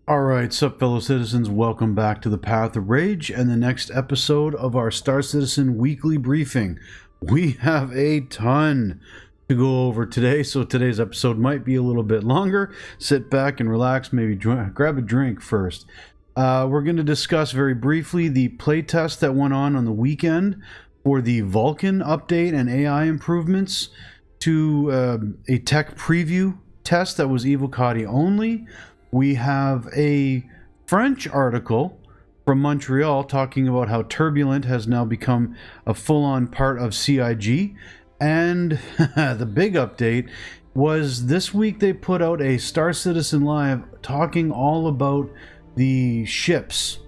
Alright, sup fellow citizens, welcome back to the Path of Rage and the next episode of our Star Citizen Weekly Briefing. We have a ton to go over today, so today's episode might be a little bit longer. Sit back and relax, maybe grab a drink first. We're going to discuss very briefly the playtest that went on the weekend for the Vulcan update and AI improvements, to a tech preview test that was Evocati only. We have a French article from Montreal talking about how Turbulent has now become a full-on part of CIG. And the big update was this week they put out a Star Citizen Live talking all about the ships.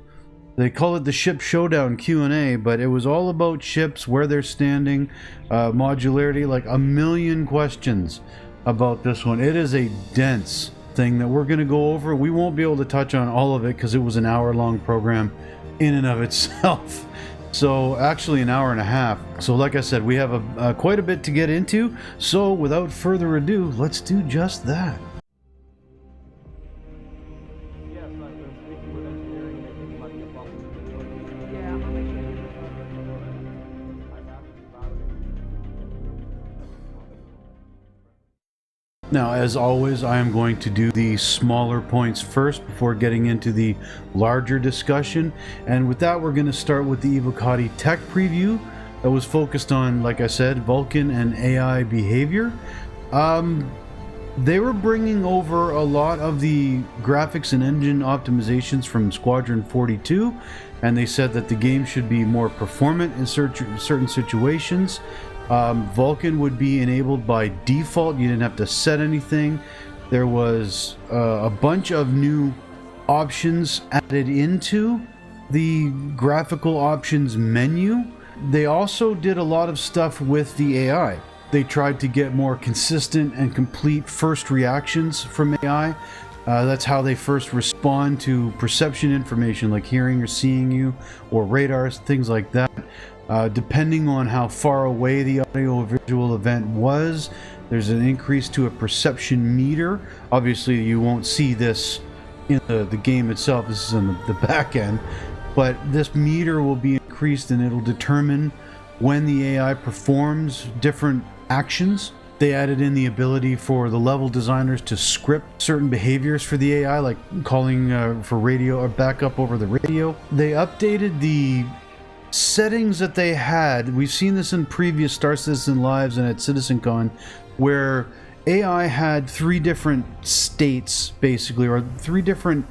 They call it the Ship Showdown Q&A, but it was all about ships, where they're standing, modularity, like a million questions about this one. It is a dense thing that we're going to go over. We won't be able to touch on all of it because it was an hour-long program in and of itself. So actually an hour and a half. So like I said, we have quite a bit to get into. So without further ado, let's do just that. Now, as always, I am going to do the smaller points first before getting into the larger discussion. And with that, we're going to start with the Evocati tech preview that was focused on, like I said, Vulcan and AI behavior. They were bringing over a lot of the graphics and engine optimizations from Squadron 42, and they said that the game should be more performant in certain situations. Vulcan would be enabled by default. You didn't have to set anything. There was a bunch of new options added into the graphical options menu. They also did a lot of stuff with the AI. They tried to get more consistent and complete first reactions from AI. That's how they first respond to perception information like hearing or seeing you, or radars, things like that. Depending on how far away the audio-visual event was, there's an increase to a perception meter. Obviously, you won't see this in the game itself. This is in the back end. But this meter will be increased, and it'll determine when the AI performs different actions. They added in the ability for the level designers to script certain behaviors for the AI, like calling for radio or backup over the radio. They updated the settings that they had. We've seen this in previous Star Citizen Lives and at CitizenCon, where AI had three different states, basically, or three different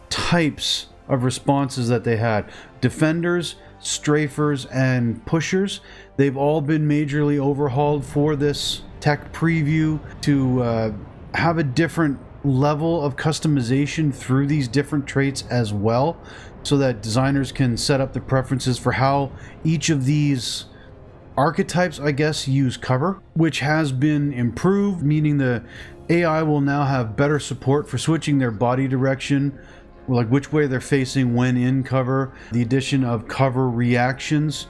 types of responses that they had: defenders, strafers, and pushers. They've all been majorly overhauled for this tech preview to have a different level of customization through these different traits as well, so that designers can set up the preferences for how each of these archetypes, I guess, use cover, which has been improved, meaning the AI will now have better support for switching their body direction, like which way they're facing when in cover. The addition of cover reactions.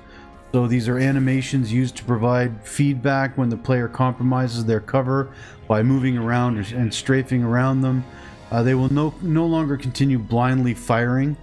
So these are animations used to provide feedback when the player compromises their cover by moving around and strafing around them. They will no longer continue blindly firing,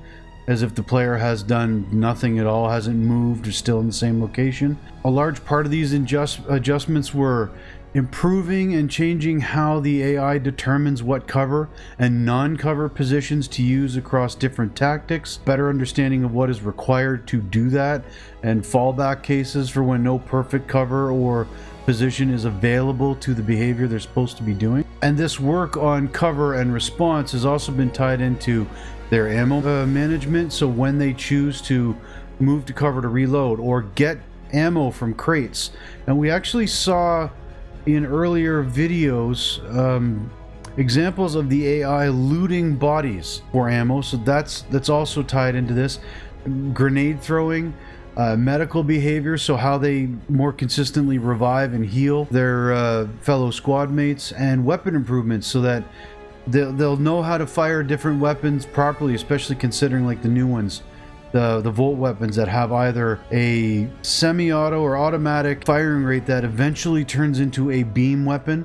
as if the player has done nothing at all, hasn't moved, or still in the same location. A large part of these adjustments were improving and changing how the AI determines what cover and non-cover positions to use across different tactics, better understanding of what is required to do that, and fallback cases for when no perfect cover or position is available to the behavior they're supposed to be doing. And this work on cover and response has also been tied into their ammo management, so when they choose to move to cover to reload or get ammo from crates. And we actually saw in earlier videos examples of the AI looting bodies for ammo, so that's also tied into this. Grenade throwing, medical behavior, so how they more consistently revive and heal their fellow squad mates, and weapon improvements, so that they'll know how to fire different weapons properly, especially considering like the new ones, the Volt weapons that have either a semi-auto or automatic firing rate that eventually turns into a beam weapon,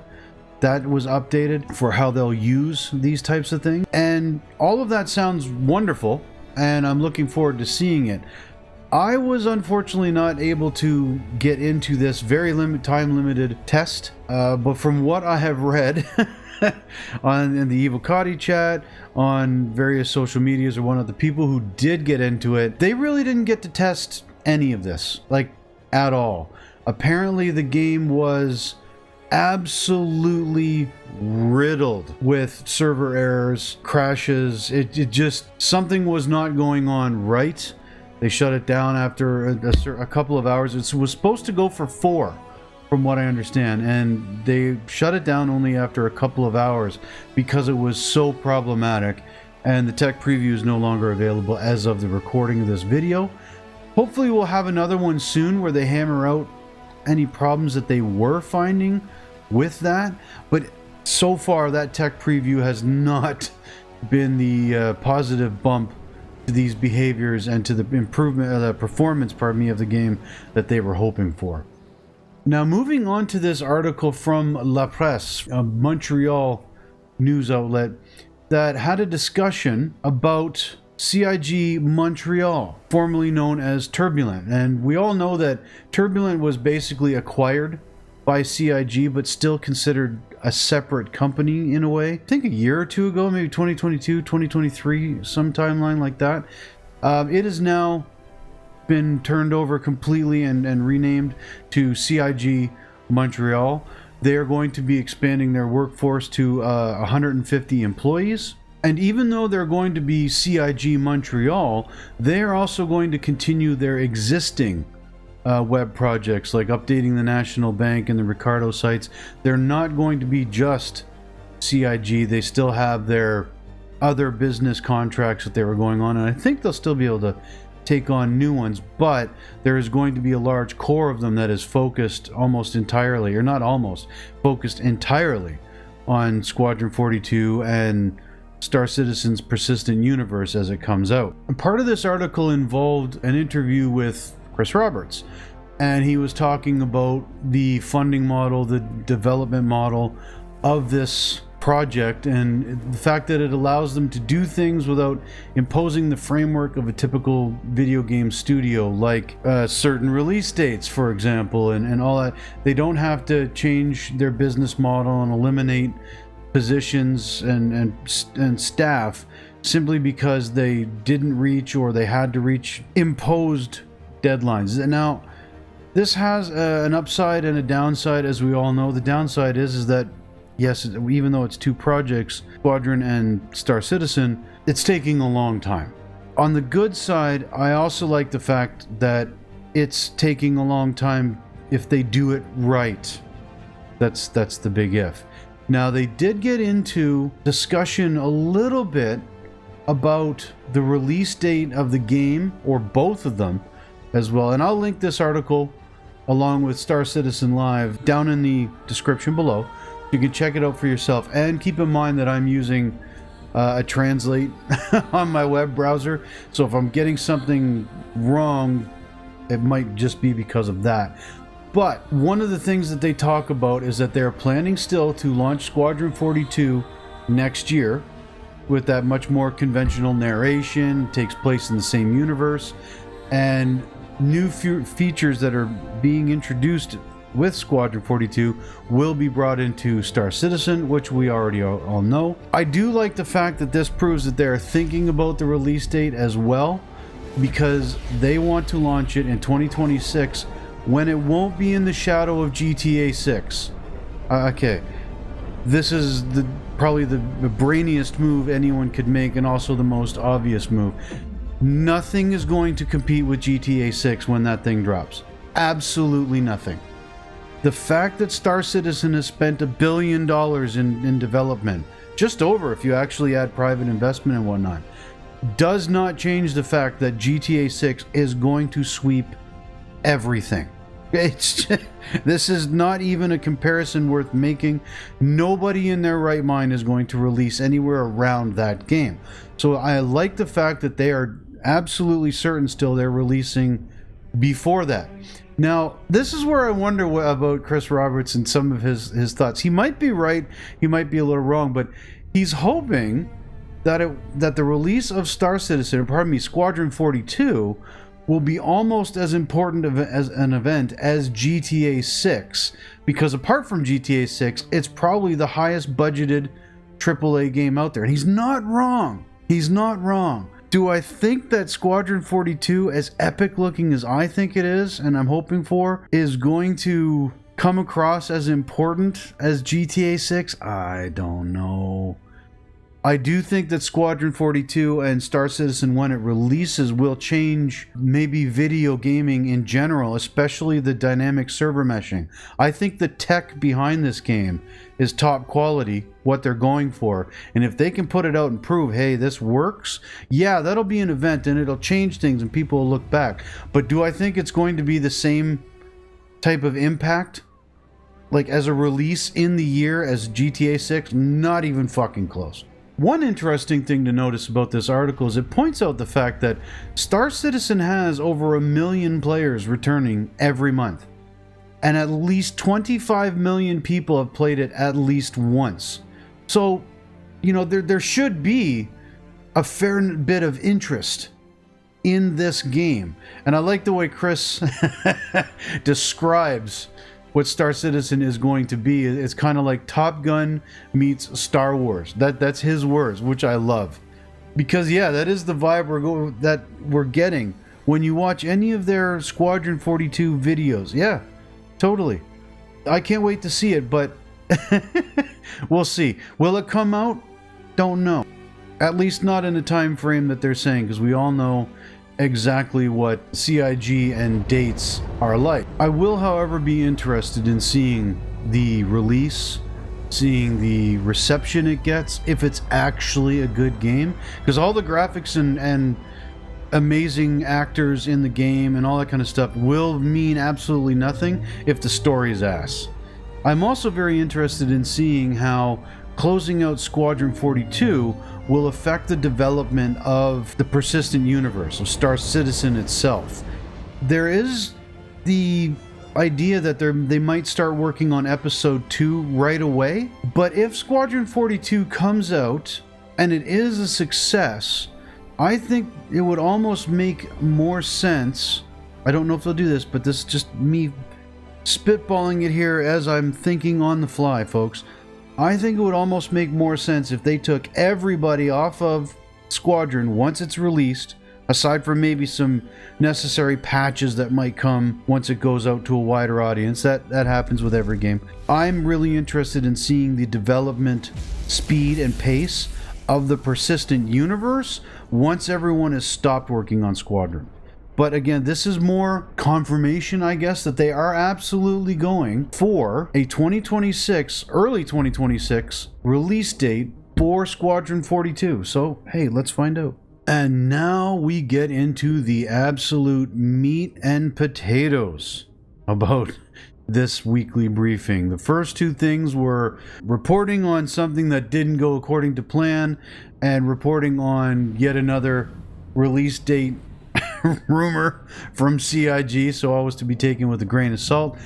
that was updated for how they'll use these types of things. And all of that sounds wonderful, and I'm looking forward to seeing it. I was unfortunately not able to get into this very time-limited test, but from what I have read in the Evocati chat, on various social medias, or one of the people who did get into it, they really didn't get to test any of this, like, at all. Apparently the game was absolutely riddled with server errors, crashes. It just, something was not going on right. They shut it down after a couple of hours. It was supposed to go for 4, from what I understand, and they shut it down only after a couple of hours because it was so problematic, and the tech preview is no longer available as of the recording of this video. Hopefully we'll have another one soon where they hammer out any problems that they were finding with that, but so far that tech preview has not been the positive bump to these behaviors and to the improvement of the performance, of the game that they were hoping for. Now, moving on to this article from La Presse, a Montreal news outlet, that had a discussion about CIG Montreal, formerly known as Turbulent. And we all know that Turbulent was basically acquired by CIG, but still considered a separate company in a way. I think a year or two ago, maybe 2022, 2023, some timeline like that. It has now been turned over completely and renamed to CIG Montreal. They are going to be expanding their workforce to 150 employees. And even though they're going to be CIG Montreal, they are also going to continue their existing web projects, like updating the National Bank and the Ricardo sites. They're not going to be just CIG. They still have their other business contracts that they were going on, and I think they'll still be able to take on new ones, but there is going to be a large core of them that is focused almost entirely, or not almost, focused entirely on Squadron 42 and Star Citizen's Persistent Universe as it comes out. And part of this article involved an interview with Chris Roberts, and he was talking about the funding model, the development model of this project, and the fact that it allows them to do things without imposing the framework of a typical video game studio, like certain release dates, for example, and all that. They don't have to change their business model and eliminate positions and staff simply because they didn't reach, or they had to reach, imposed deadlines. Now, this has an upside and a downside, as we all know. The downside is that, yes, even though it's 2 projects, Squadron and Star Citizen, it's taking a long time. On the good side, I also like the fact that it's taking a long time if they do it right. That's the big if. Now, they did get into discussion a little bit about the release date of the game, or both of them as well, and I'll link this article along with Star Citizen Live down in the description below. You can check it out for yourself, and keep in mind that I'm using a translate on my web browser, so if I'm getting something wrong, it might just be because of that. But one of the things that they talk about is that they're planning still to launch Squadron 42 next year with that much more conventional narration, takes place in the same universe, and new features that are being introduced with Squadron 42 will be brought into Star Citizen, which we already all know. I do like the fact that this proves that they're thinking about the release date as well, because they want to launch it in 2026 when it won't be in the shadow of GTA 6. Okay, this is probably the brainiest move anyone could make, and also the most obvious move. Nothing is going to compete with GTA 6 when that thing drops. Absolutely nothing. The fact that Star Citizen has spent $1 billion in development, just over if you actually add private investment and whatnot, does not change the fact that GTA 6 is going to sweep everything. This is not even a comparison worth making. Nobody in their right mind is going to release anywhere around that game. So I like the fact that they are absolutely certain still they're releasing before that. Now, this is where I wonder about Chris Roberts and some of his thoughts. He might be right, he might be a little wrong, but he's hoping that the release of Squadron 42 will be almost as important as an event as GTA 6, because apart from GTA 6, it's probably the highest budgeted AAA game out there. And he's not wrong. He's not wrong. Do I think that Squadron 42, as epic looking as I think it is, and I'm hoping for, is going to come across as important as GTA 6? I don't know. I do think that Squadron 42 and Star Citizen, when it releases, will change maybe video gaming in general, especially the dynamic server meshing. I think the tech behind this game is top quality, what they're going for. And if they can put it out and prove, hey, this works, yeah, that'll be an event and it'll change things and people will look back. But do I think it's going to be the same type of impact, like as a release in the year as GTA 6? Not even fucking close. One interesting thing to notice about this article is it points out the fact that Star Citizen has over 1 million players returning every month. And at least 25 million people have played it at least once. So, you know, there should be a fair bit of interest in this game. And I like the way Chris describes what Star Citizen is going to be. It's kind of like Top Gun meets Star Wars. That's his words, which I love. Because yeah, that is the vibe we're getting when you watch any of their Squadron 42 videos. Yeah, totally. I can't wait to see it, but we'll see. Will it come out? Don't know. At least not in the time frame that they're saying, because we all know exactly what CIG and dates are like. I will, however, be interested in seeing the release, seeing the reception it gets, if it's actually a good game, because all the graphics and amazing actors in the game and all that kind of stuff will mean absolutely nothing if the story is ass. I'm also very interested in seeing how closing out Squadron 42 will affect the development of the persistent universe, of Star Citizen itself. There is the idea that they might start working on episode 2 right away, but if Squadron 42 comes out and it is a success, I think it would almost make more sense. I don't know if they'll do this, but this is just me spitballing it here as I'm thinking on the fly, folks. I think it would almost make more sense if they took everybody off of Squadron once it's released, aside from maybe some necessary patches that might come once it goes out to a wider audience. That happens with every game. I'm really interested in seeing the development speed and pace of the persistent universe once everyone has stopped working on Squadron. But again, this is more confirmation, I guess, that they are absolutely going for a 2026, early 2026 release date for Squadron 42. So, hey, let's find out. And now we get into the absolute meat and potatoes about this weekly briefing. The first two things were reporting on something that didn't go according to plan and reporting on yet another release date rumor from CIG, so always to be taken with a grain of salt.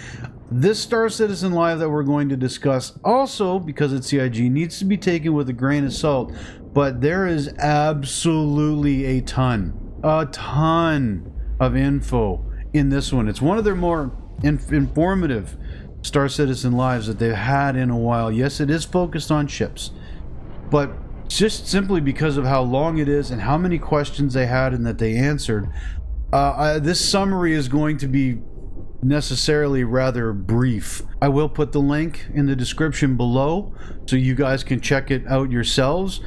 This Star Citizen Live that we're going to discuss also, because it's CIG, needs to be taken with a grain of salt, but there is absolutely a ton of info in this one. It's one of their more informative Star Citizen Lives that they've had in a while. Yes, it is focused on ships, but just simply because of how long it is and how many questions they had and that they answered, this summary is going to be necessarily rather brief. I will put the link in the description below so you guys can check it out yourselves.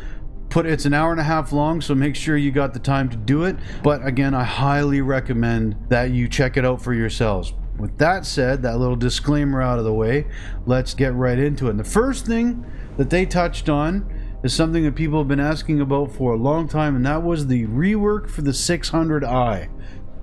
It's an hour and a half long, so make sure you got the time to do it. But again, I highly recommend that you check it out for yourselves. With that said, that little disclaimer out of the way, let's get right into it. And the first thing that they touched on is something that people have been asking about for a long time, and that was the rework for the 600i.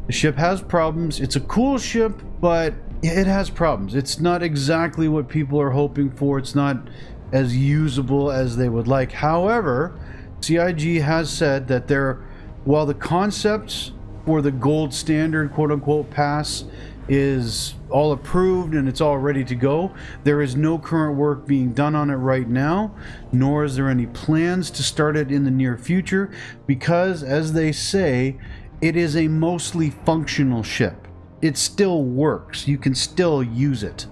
The ship has problems. It's a cool ship, but it has problems. It's not exactly what people are hoping for. It's not as usable as they would like. However, CIG has said that while the concepts for the gold standard quote-unquote pass is all approved and it's all ready to go. There is no current work being done on it right now, nor is there any plans to start it in the near future, because, as they say, it is a mostly functional ship. It still works. You can still use it.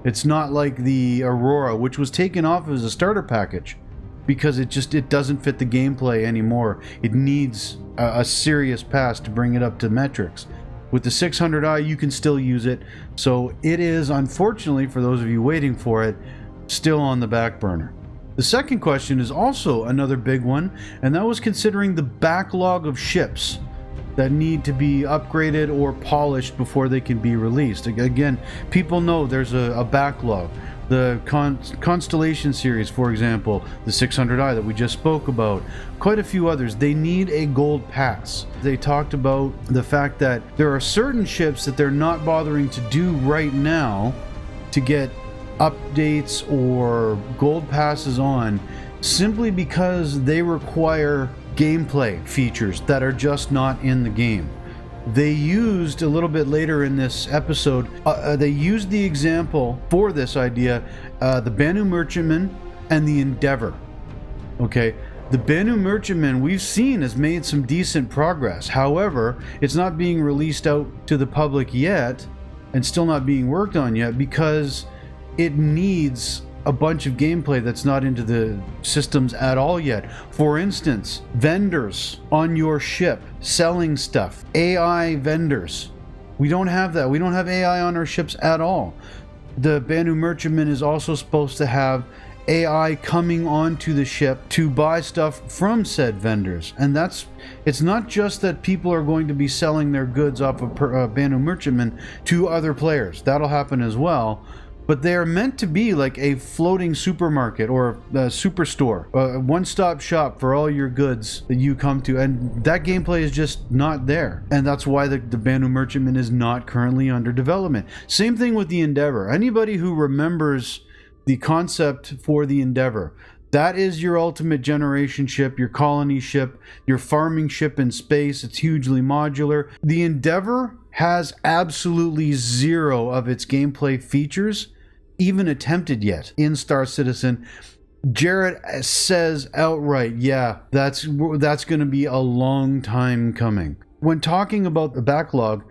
It's not like the Aurora, which was taken off as a starter package because it doesn't fit the gameplay anymore. It needs a serious pass to bring it up to metrics. With the 600i, you can still use it. So it is, unfortunately, for those of you waiting for it, still on the back burner. The second question is also another big one, and that was considering the backlog of ships that need to be upgraded or polished before they can be released. Again, people know there's a backlog. The Constellation series, for example, the 600i that we just spoke about, quite a few others, they need a gold pass. They talked about the fact that there are certain ships that they're not bothering to do right now to get updates or gold passes on, simply because they require gameplay features that are just not in the game. They used, a little bit later in this episode, they used the example for this idea, the Banu Merchantman and the Endeavor. Okay, the Banu Merchantman we've seen has made some decent progress. However, it's not being released out to the public yet, and still not being worked on yet, because it needs a bunch of gameplay that's not into the systems at all yet. For instance, vendors on your ship selling stuff, AI vendors. We don't have that. We don't have AI on our ships at all. The Banu Merchantman is also supposed to have AI coming onto the ship to buy stuff from said vendors. And it's not just that people are going to be selling their goods off of Banu Merchantman to other players. That'll happen as well. But they are meant to be like a floating supermarket or a superstore, a one-stop shop for all your goods that you come to. And that gameplay is just not there. And that's why the Banu Merchantman is not currently under development. Same thing with the Endeavor. Anybody who remembers the concept for the Endeavor, that is your ultimate generation ship, your colony ship, your farming ship in space. It's hugely modular. The Endeavor has absolutely zero of its gameplay features even attempted yet in Star Citizen. Jared says outright, yeah, that's going to be a long time coming. When talking about the backlog,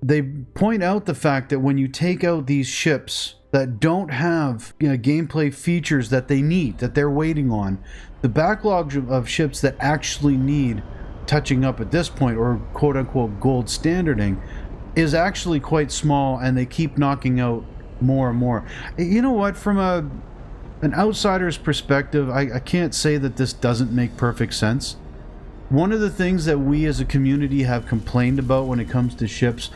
they point out the fact that when you take out these ships that don't have gameplay features that they need, that they're waiting on, the backlog of ships that actually need touching up at this point, or quote-unquote gold standarding, is actually quite small, and they keep knocking out more and more. You know what, from an outsider's perspective, I can't say that this doesn't make perfect sense. One of the things that we as a community have complained about when it comes to ships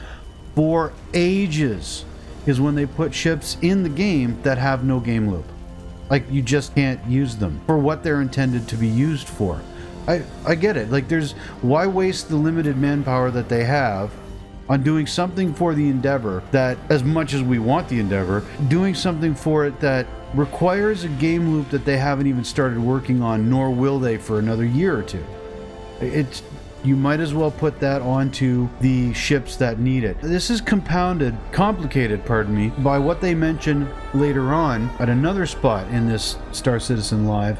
for ages is when they put ships in the game that have no game loop. Like, you just can't use them for what they're intended to be used for. I get it. Like, why waste the limited manpower that they have on doing something for the Endeavor that, as much as we want the Endeavor, doing something for it that requires a game loop that they haven't even started working on, nor will they for another year or two. You might as well put that onto the ships that need it. This is complicated, by what they mention later on at another spot in this Star Citizen Live,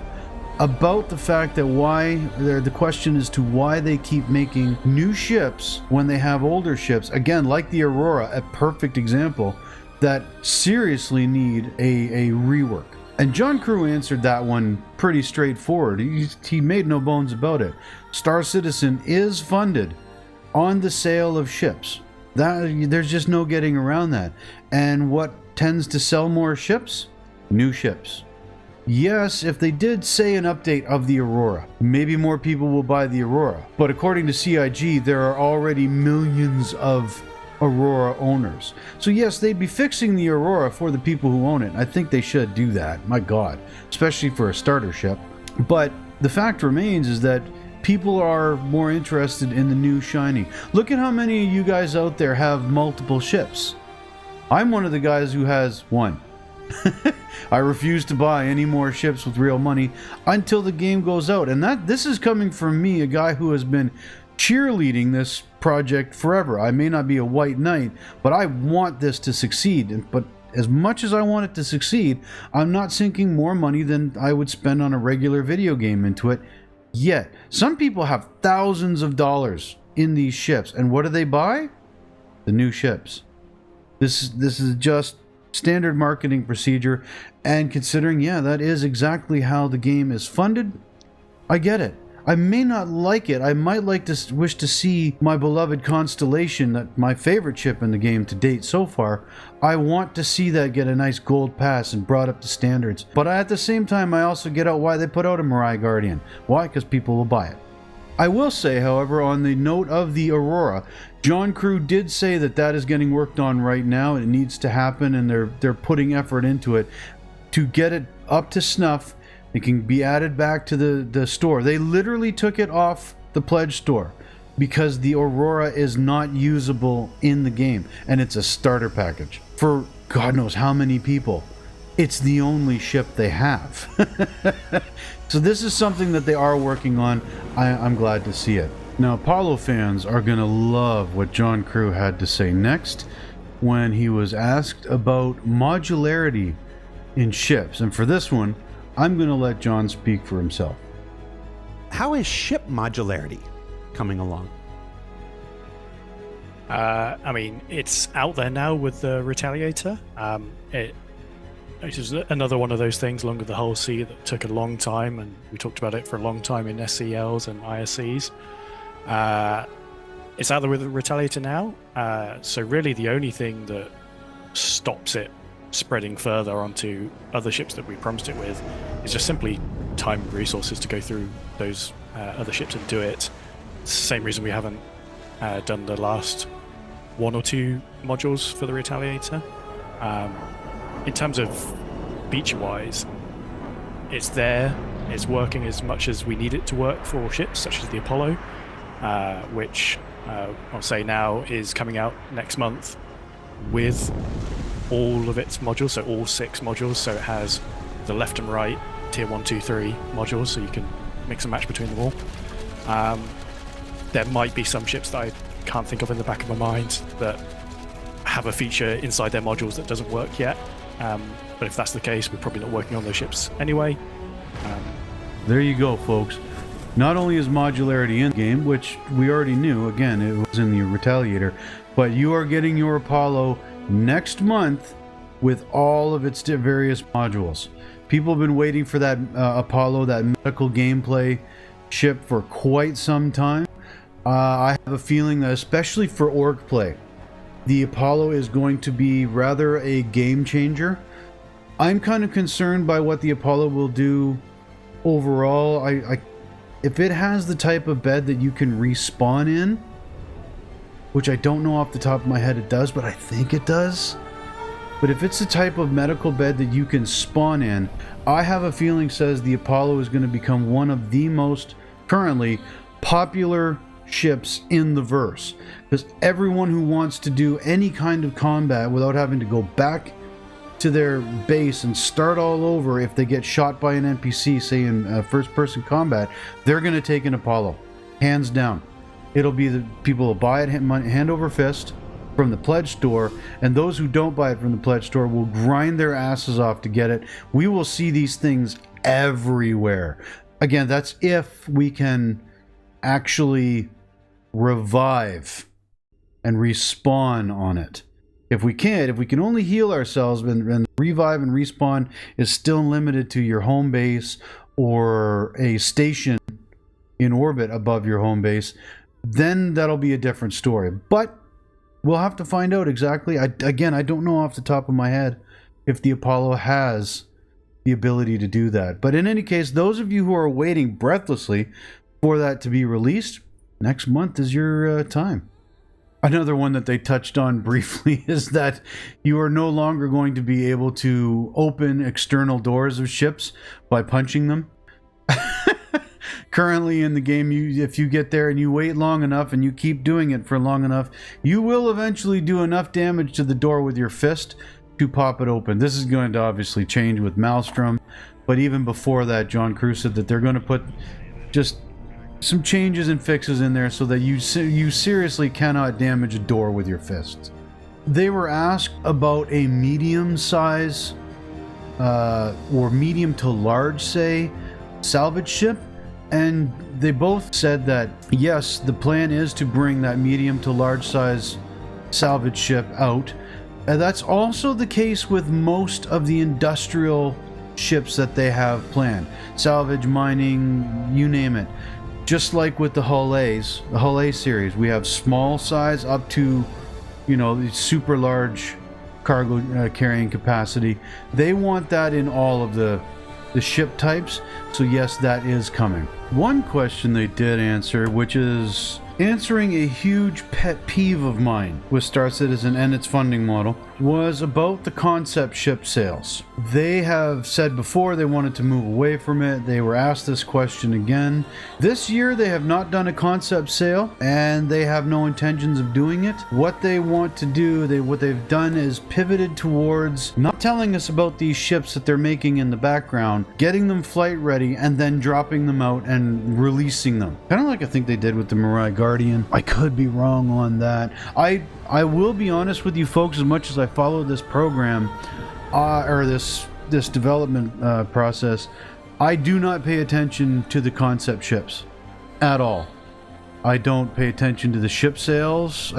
about the fact that the question is to why they keep making new ships when they have older ships, again, like the Aurora, a perfect example, that seriously need a rework. And John Crew answered that one pretty straightforward. He made no bones about it. Star Citizen is funded on the sale of ships. There's just no getting around that. And what tends to sell more ships? New ships. Yes, if they did say an update of the Aurora, maybe more people will buy the Aurora. But according to CIG, there are already millions of Aurora owners. So yes, they'd be fixing the Aurora for the people who own it. I think they should do that, my God, especially for a starter ship. But the fact remains is that people are more interested in the new shiny. Look at how many of you guys out there have multiple ships. I'm one of the guys who has one. I refuse to buy any more ships with real money until the game goes out. And this is coming from me, a guy who has been cheerleading this project forever. I may not be a white knight, but I want this to succeed. But as much as I want it to succeed, I'm not sinking more money than I would spend on a regular video game into it yet. Some people have thousands of dollars in these ships, and what do they buy? The new ships. This is just standard marketing procedure, and considering, yeah, that is exactly how the game is funded, I get it. I may not like it. I might like to wish to see my beloved Constellation, that my favorite ship in the game to date so far. I want to see that get a nice gold pass and brought up to standards. But at the same time, I also get out why they put out a Mirai Guardian. Why? Because people will buy it. I will say, however, on the note of the Aurora, John Crew did say that that is getting worked on right now. It needs to happen, and they're putting effort into it to get it up to snuff. It can be added back to the store. They literally took it off the pledge store because the Aurora is not usable in the game, and it's a starter package for God knows how many people. It's the only ship they have. So this is something that they are working on. I'm glad to see it. Now, Apollo fans are going to love what John Crew had to say next when he was asked about modularity in ships. And for this one, I'm going to let John speak for himself. How is ship modularity coming along? I mean, it's out there now with the Retaliator. It is another one of those things along with the Hull C that took a long time, and we talked about it for a long time in SCLs and ISCs. It's out there with the Retaliator now, so really the only thing that stops it spreading further onto other ships that we promised it with is just simply time and resources to go through those other ships and do it. It's the same reason we haven't done the last one or two modules for the Retaliator. In terms of feature-wise, it's there, it's working as much as we need it to work for ships such as the Apollo, which I'll say now is coming out next month with all of its modules, so all 6 modules. So it has the left and right tier 1, 2, 3 modules, so you can mix and match between them all. There might be some ships that I can't think of in the back of my mind that have a feature inside their modules that doesn't work yet. But if that's the case, we're probably not working on those ships anyway. There you go, folks. Not only is modularity in the game, which we already knew, again, it was in the Retaliator, but you are getting your Apollo next month with all of its various modules. People have been waiting for that Apollo, that medical gameplay ship, for quite some time. I have a feeling that, especially for org play, the Apollo is going to be rather a game changer. I'm kind of concerned by what the Apollo will do overall. If it has the type of bed that you can respawn in, which I don't know off the top of my head it does, but I think it does. But if it's the type of medical bed that you can spawn in, I have a feeling says the Apollo is going to become one of the most currently popular ships in the verse, because everyone who wants to do any kind of combat without having to go back to their base and start all over if they get shot by an NPC, say in first-person combat, they're going to take an Apollo, hands down. It'll be the people will buy it hand over fist from the pledge store, and those who don't buy it from the pledge store will grind their asses off to get it. We will see these things everywhere. Again, that's if we can actually revive and respawn on it. If we can't, if we can only heal ourselves, and revive and respawn is still limited to your home base or a station in orbit above your home base, then that'll be a different story. But we'll have to find out exactly. I don't know off the top of my head if the Apollo has the ability to do that. But in any case, those of you who are waiting breathlessly for that to be released, next month is your time. Another one that they touched on briefly is that you are no longer going to be able to open external doors of ships by punching them. Currently in the game, if you get there and you wait long enough and you keep doing it for long enough, you will eventually do enough damage to the door with your fist to pop it open. This is going to obviously change with Maelstrom, but even before that, John Crew said that they're going to put just some changes and fixes in there so that you seriously cannot damage a door with your fists. They were asked about a medium size or medium to large, say, salvage ship, and they both said that yes, the plan is to bring that medium to large size salvage ship out. And that's also the case with most of the industrial ships that they have planned. Salvage, mining, you name it. Just like with the Hull A's, the Hull A series, we have small size up to, you know, the super large cargo carrying capacity. They want that in all of the ship types. So yes, that is coming. One question they did answer, which is answering a huge pet peeve of mine with Star Citizen and its funding model, was about the concept ship sales. They have said before they wanted to move away from it. They were asked this question again. This year they have not done a concept sale, and they have no intentions of doing it. What they want to do, what they've done is pivoted towards not telling us about these ships that they're making in the background, getting them flight ready, and then dropping them out and releasing them. Kind of like I think they did with the Mirai Guardian. I could be wrong on that. I will be honest with you folks, as much as I follow this program or this development process, I do not pay attention to the concept ships at all. I don't pay attention to the ship sales.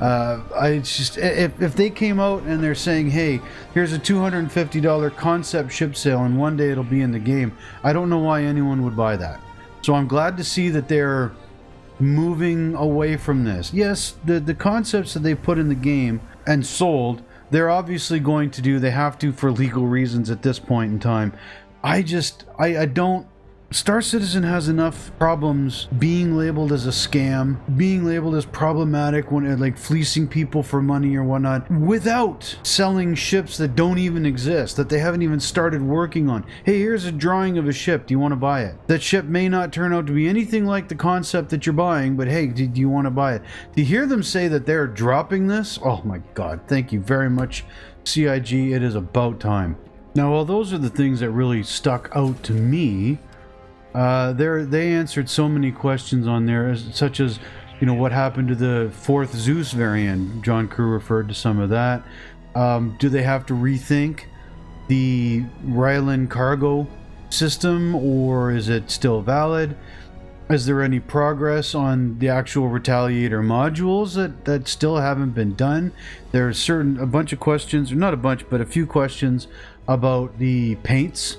I just, if they came out and they're saying, hey, here's a $250 concept ship sale and one day it'll be in the game, I don't know why anyone would buy that. So I'm glad to see that they're moving away from this. Yes, the concepts that they put in the game and sold, they're obviously going to do, they have to for legal reasons at this point in time. I don't, Star Citizen has enough problems being labeled as a scam, being labeled as problematic when like fleecing people for money or whatnot, without selling ships that don't even exist, that they haven't even started working on. Hey, here's a drawing of a ship. Do you want to buy it? That ship may not turn out to be anything like the concept that you're buying, but hey, do you want to buy it? To hear them say that they're dropping this, oh my God, thank you very much, CIG. It is about time. Now, while those are the things that really stuck out to me, they answered so many questions on there, such as, you know, what happened to the 4th Zeus variant. John Crew referred to some of that. Do they have to rethink the Ryland cargo system, or is it still valid? Is there any progress on the actual Retaliator modules that still haven't been done? There's a bunch of questions, or not a bunch, but a few questions about the paints,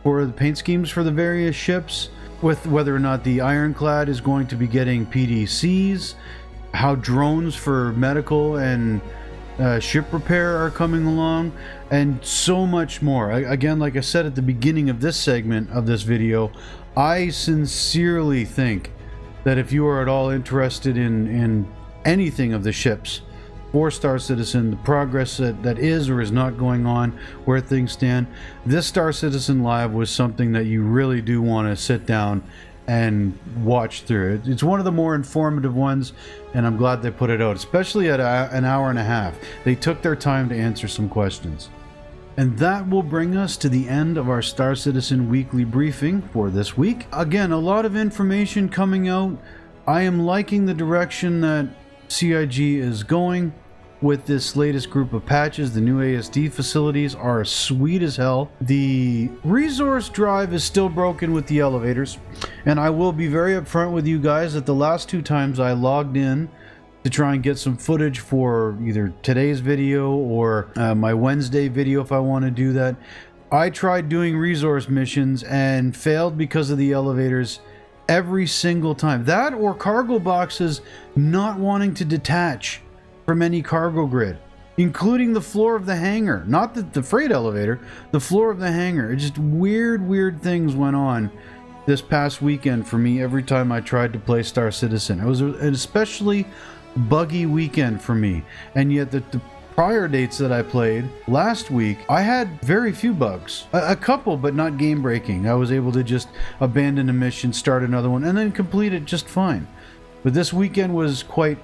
or the paint schemes for the various ships, with whether or not the Ironclad is going to be getting PDCs, how drones for medical and ship repair are coming along, and so much more. Again, like I said at the beginning of this segment of this video, I sincerely think that if you are at all interested in anything of the ships for Star Citizen, the progress that is or is not going on, where things stand, this Star Citizen Live was something that you really do want to sit down and watch through. It's one of the more informative ones, and I'm glad they put it out, especially at an hour and a half. They took their time to answer some questions. And that will bring us to the end of our Star Citizen weekly briefing for this week. Again, a lot of information coming out. I am liking the direction that CIG is going with this latest group of patches. The new ASD facilities are sweet as hell. The resource drive is still broken with the elevators, and I will be very upfront with you guys that the last 2 times I logged in to try and get some footage for either today's video or my Wednesday video if I want to do that, I tried doing resource missions and failed because of the elevators every single time. That or cargo boxes not wanting to detach from any cargo grid, including the floor of the hangar, not the freight elevator, the floor of the hangar. It just weird things went on this past weekend for me every time I tried to play Star Citizen. It was an especially buggy weekend for me, and yet the prior dates that I played last week, I had very few bugs. A couple, but not game breaking. I was able to just abandon a mission, start another one, and then complete it just fine. But this weekend was quite,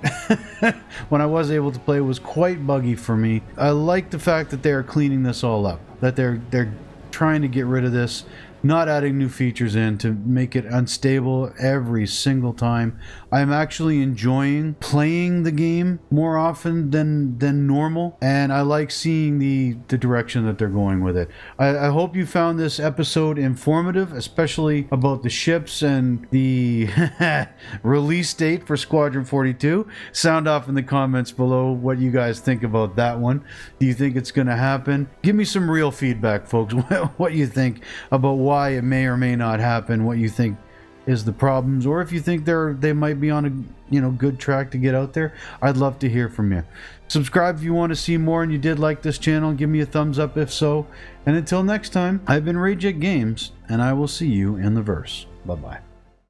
when I was able to play, it was quite buggy for me. I like the fact that they are cleaning this all up, that they're trying to get rid of this. not adding new features in to make it unstable every single time. I'm actually enjoying playing the game more often than normal, and I like seeing the direction that they're going with it. I hope you found this episode informative, especially about the ships and the release date for Squadron 42. Sound off in the comments below what you guys think about that one. Do you think it's going to happen? Give me some real feedback, folks. What you think about why it may or may not happen, what you think is the problems, or if you think they might be on a good track to get out there. I'd love to hear from you. Subscribe if you want to see more and you did like this channel. Give me a thumbs up if so. And until next time, I've been Rayjet Games, and I will see you in the verse. Bye-bye.